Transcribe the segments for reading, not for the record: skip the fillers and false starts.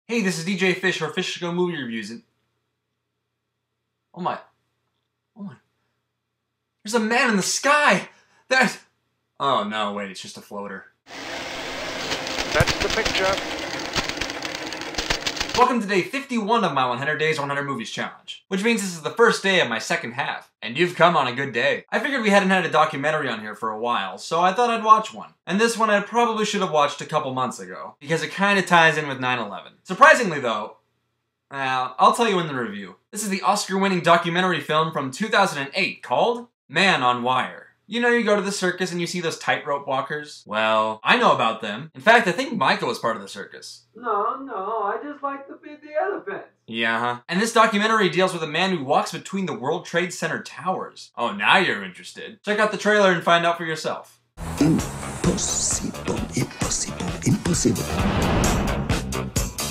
Hey, this is DJ Fish for Fish to Go Movie Reviews, and oh my, there's a man in the sky! Oh no, wait, it's just a floater. That's the picture. Welcome to day 51 of my 100 Days, 100 Movies Challenge, which means this is the first day of my second half, and you've come on a good day. I figured we hadn't had a documentary on here for a while, so I thought I'd watch one. And this one I probably should have watched a couple months ago, because it kinda ties in with 9/11. Surprisingly though, I'll tell you in the review. This is the Oscar-winning documentary film from 2008 called Man on Wire. You know, you go to the circus and you see those tightrope walkers? Well, I know about them. In fact, I think Michael was part of the circus. No, I just like to feed the elephants. Yeah, huh? And this documentary deals with a man who walks between the World Trade Center towers. Oh, now you're interested. Check out the trailer and find out for yourself. Impossible.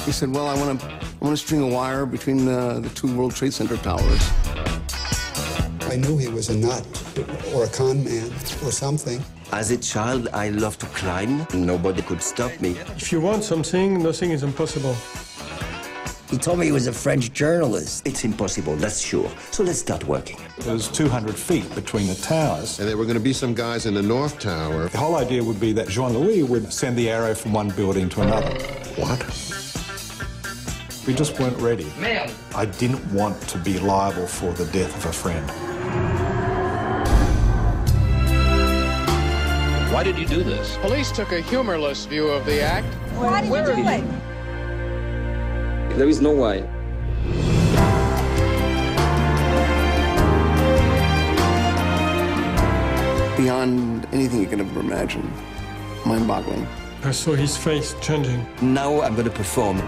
He said, well, I want to string a wire between the two World Trade Center towers. I knew he was a nut, or a con man, or something. As a child, I loved to climb. Nobody could stop me. If you want something, nothing is impossible. He told me he was a French journalist. It's impossible, that's sure. So let's start working. There's 200 feet between the towers. And there were going to be some guys in the North Tower. The whole idea would be that Jean-Louis would send the arrow from one building to another. What? We just weren't ready. Man. I didn't want to be liable for the death of a friend. Why did you do this? Police took a humorless view of the act. Why did you do it? There is no why. Beyond anything you could ever imagine. Mind-boggling. I saw his face changing. Now I'm gonna perform.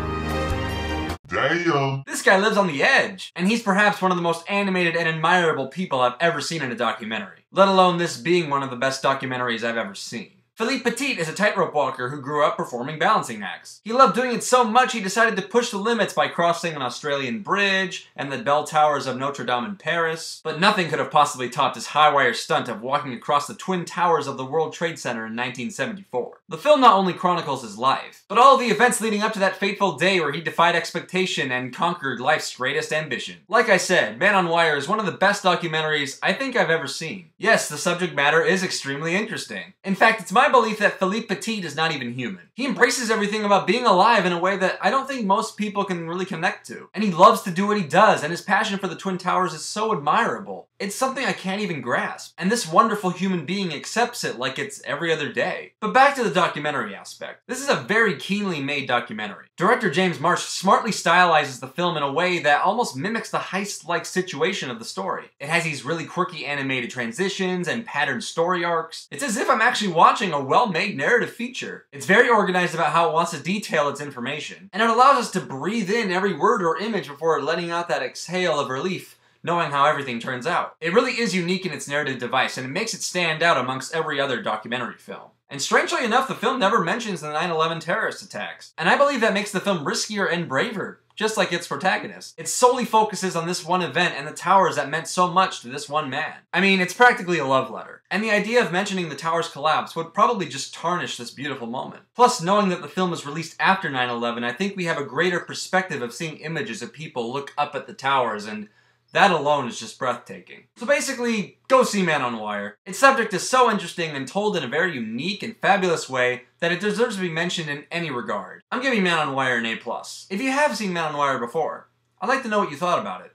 Damn. This guy lives on the edge, and he's perhaps one of the most animated and admirable people I've ever seen in a documentary, let alone this being one of the best documentaries I've ever seen. Philippe Petit is a tightrope walker who grew up performing balancing acts. He loved doing it so much he decided to push the limits by crossing an Australian bridge and the bell towers of Notre Dame in Paris, but nothing could have possibly topped his high-wire stunt of walking across the twin towers of the World Trade Center in 1974. The film not only chronicles his life, but all of the events leading up to that fateful day where he defied expectation and conquered life's greatest ambition. Like I said, Man on Wire is one of the best documentaries I think I've ever seen. Yes, the subject matter is extremely interesting. In fact, it's my belief that Philippe Petit is not even human. He embraces everything about being alive in a way that I don't think most people can really connect to. And he loves to do what he does, and his passion for the Twin Towers is so admirable. It's something I can't even grasp. And this wonderful human being accepts it like it's every other day. But back to the documentary aspect. This is a very keenly made documentary. Director James Marsh smartly stylizes the film in a way that almost mimics the heist-like situation of the story. It has these really quirky animated transitions and patterned story arcs. It's as if I'm actually watching a well-made narrative feature. It's very organized about how it wants to detail its information, and it allows us to breathe in every word or image before letting out that exhale of relief, knowing how everything turns out. It really is unique in its narrative device, and it makes it stand out amongst every other documentary film. And strangely enough, the film never mentions the 9/11 terrorist attacks. And I believe that makes the film riskier and braver, just like its protagonist. It solely focuses on this one event and the towers that meant so much to this one man. I mean, it's practically a love letter. And the idea of mentioning the tower's collapse would probably just tarnish this beautiful moment. Plus, knowing that the film was released after 9/11, I think we have a greater perspective of seeing images of people look up at the towers, and that alone is just breathtaking. So basically, go see Man on Wire. Its subject is so interesting and told in a very unique and fabulous way that it deserves to be mentioned in any regard. I'm giving Man on Wire an A+. If you have seen Man on Wire before, I'd like to know what you thought about it.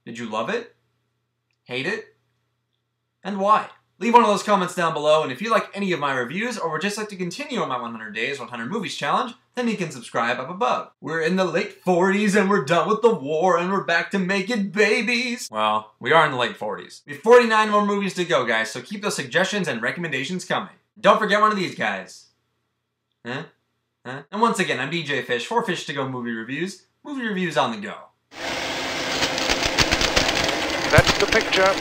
Did you love it? Hate it? And why? Leave one of those comments down below, and if you like any of my reviews or would just like to continue on my 100 Days, 100 Movies challenge, then you can subscribe up above. We're in the late 40s and we're done with the war and we're back to making babies. Well, we are in the late 40s. We have 49 more movies to go, guys, so keep those suggestions and recommendations coming. Don't forget one of these guys. Huh? And once again, I'm DJ Fish for Fish to Go Movie Reviews on the go. That's the picture.